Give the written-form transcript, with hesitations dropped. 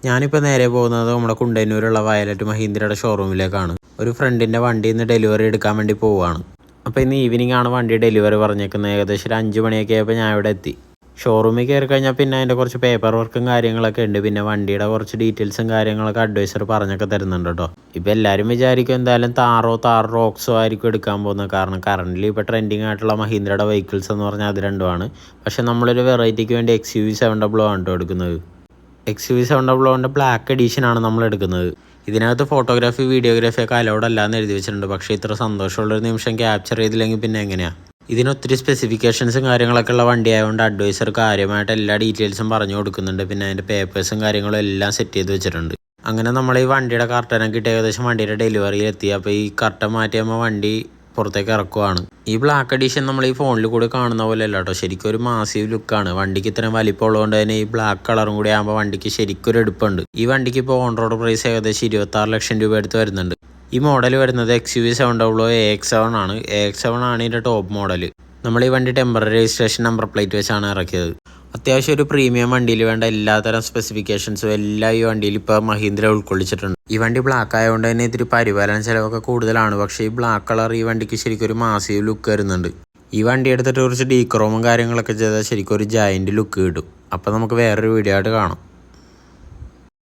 ഞാനിപ്പോൾ നേരെ പോകുന്നത് നമ്മുടെ കുണ്ടന്നൂരുള്ള വയലറ്റ് മഹീന്ദ്രയുടെ ഷോറൂമിലേക്കാണ്. ഒരു ഫ്രണ്ടിൻ്റെ വണ്ടിയിൽ നിന്ന് ഡെലിവറി എടുക്കാൻ വേണ്ടി പോവുകയാണ്. അപ്പോൾ ഇന്ന് ഈവനിങ് ആണ് വണ്ടി ഡെലിവറി പറഞ്ഞേക്കുന്നത്. ഏകദേശം ഒരു 5 മണിയൊക്കെ ആയപ്പോൾ ഞാൻ ഇവിടെ എത്തി. ഷോറൂമിൽ കയറി കഴിഞ്ഞാൽ പിന്നെ അതിൻ്റെ കുറച്ച് പേപ്പർ വർക്കും കാര്യങ്ങളൊക്കെ ഉണ്ട്. പിന്നെ വണ്ടിയുടെ കുറച്ച് ഡീറ്റെയിൽസും കാര്യങ്ങളൊക്കെ അഡ്വൈസർ പറഞ്ഞൊക്കെ തരുന്നുണ്ട് കേട്ടോ. ഇപ്പോൾ എല്ലാവരും വിചാരിക്കും എന്തായാലും താർ റോക്സോ ആയിരിക്കും എടുക്കാൻ പോകുന്നത്. കാരണം കറൻ്റ് ഇപ്പോൾ ട്രെൻഡിങ് ആയിട്ടുള്ള മഹീന്ദ്രയുടെ വെഹിക്കിൾസ് എന്ന് പറഞ്ഞാൽ അത് രണ്ടുമാണ്. പക്ഷേ നമ്മളൊരു വെറൈറ്റിക്ക് വേണ്ടി XUV 700 ആണ് കേട്ടോ എടുക്കുന്നത്. XUV 700 ബ്ലാക്ക് എഡീഷനാണ് നമ്മൾ എടുക്കുന്നത്. ഇതിനകത്ത് ഫോട്ടോഗ്രാഫി വീഡിയോഗ്രാഫി ഒക്കെ അലൗഡ് അല്ലാന്ന് എഴുതി വെച്ചിട്ടുണ്ട്. പക്ഷേ ഇത്ര സന്തോഷമുള്ളൊരു നിമിഷം ക്യാപ്ചർ ചെയ്തില്ലെങ്കിൽ പിന്നെ എങ്ങനെയാണ്? ഇതിനൊത്തിരി സ്പെസിഫിക്കേഷൻസും കാര്യങ്ങളൊക്കെ ഉള്ള വണ്ടി ആയതുകൊണ്ട് അഡ്വൈസർ കാര്യമായിട്ട് എല്ലാ ഡീറ്റെയിൽസും പറഞ്ഞു കൊടുക്കുന്നുണ്ട്. പിന്നെ അതിൻ്റെ പേപ്പേഴ്സും കാര്യങ്ങളും എല്ലാം സെറ്റ് ചെയ്ത് വെച്ചിട്ടുണ്ട്. അങ്ങനെ നമ്മൾ ഈ വണ്ടിയുടെ കർട്ടനൊക്കെ ഇട്ട് ഏകദേശം വണ്ടിയുടെ ഡെലിവറിയിൽ എത്തി. അപ്പോൾ ഈ കർട്ടൻ മാറ്റിയാകുമ്പോൾ വണ്ടി പുറത്തേക്ക് ഇറക്കുവാണ്. ഈ ബ്ലാക്ക് എഡീഷൻ നമ്മൾ ഈ ഫോണിൽ കൂടി കാണുന്ന പോലെ അല്ല കേട്ടോ, ശരിക്കും ഒരു മാസീവ് ലുക്കാണ്. വണ്ടിക്ക് ഇത്രയും വലിപ്പമുള്ളതുകൊണ്ട് തന്നെ ഈ ബ്ലാക്ക് കളറും കൂടി ആകുമ്പോൾ വണ്ടിക്ക് ശരിക്കും ഒരു എടുപ്പുണ്ട്. ഈ വണ്ടിക്ക് ഇപ്പോൾ ഓൺ റോഡ് പ്രൈസ് ഏകദേശം 26 ലക്ഷം രൂപ അടുത്ത് വരുന്നുണ്ട്. ഈ മോഡൽ വരുന്നത് XUV 700 AX7 ആണ്. AX7 ആണ് ഇതിൻ്റെ ടോപ്പ് മോഡൽ. നമ്മൾ ഈ വണ്ടി ടെമ്പററി രജിസ്ട്രേഷൻ നമ്പർ പ്ലേറ്റ് വെച്ചാണ് ഇറക്കിയത്. അത്യാവശ്യം ഒരു പ്രീമിയം വണ്ടിയിൽ വേണ്ട എല്ലാത്തരം സ്പെസിഫിക്കേഷൻസും എല്ലാം ഈ വണ്ടിയിൽ ഇപ്പോൾ മഹീന്ദ്ര ഉൾക്കൊള്ളിച്ചിട്ടുണ്ട്. ഈ വണ്ടി ബ്ലാക്ക് ആയതുകൊണ്ട് തന്നെ ഇത്തിരി പരിപാലന ചിലവൊക്കെ കൂടുതലാണ്. പക്ഷേ ഈ ബ്ലാക്ക് കളർ ഈ വണ്ടിക്ക് ശരിക്കും ഒരു മാസീവ് ലുക്ക് വരുന്നുണ്ട്. ഈ വണ്ടി എടുത്തിട്ട് കുറച്ച് ഡീക്രോമും കാര്യങ്ങളൊക്കെ ചെയ്താൽ ശരിക്കും ഒരു ജയൻറ്റ് ലുക്ക് കിട്ടും. അപ്പോൾ നമുക്ക് വേറൊരു വീഡിയോ ആയിട്ട് കാണാം.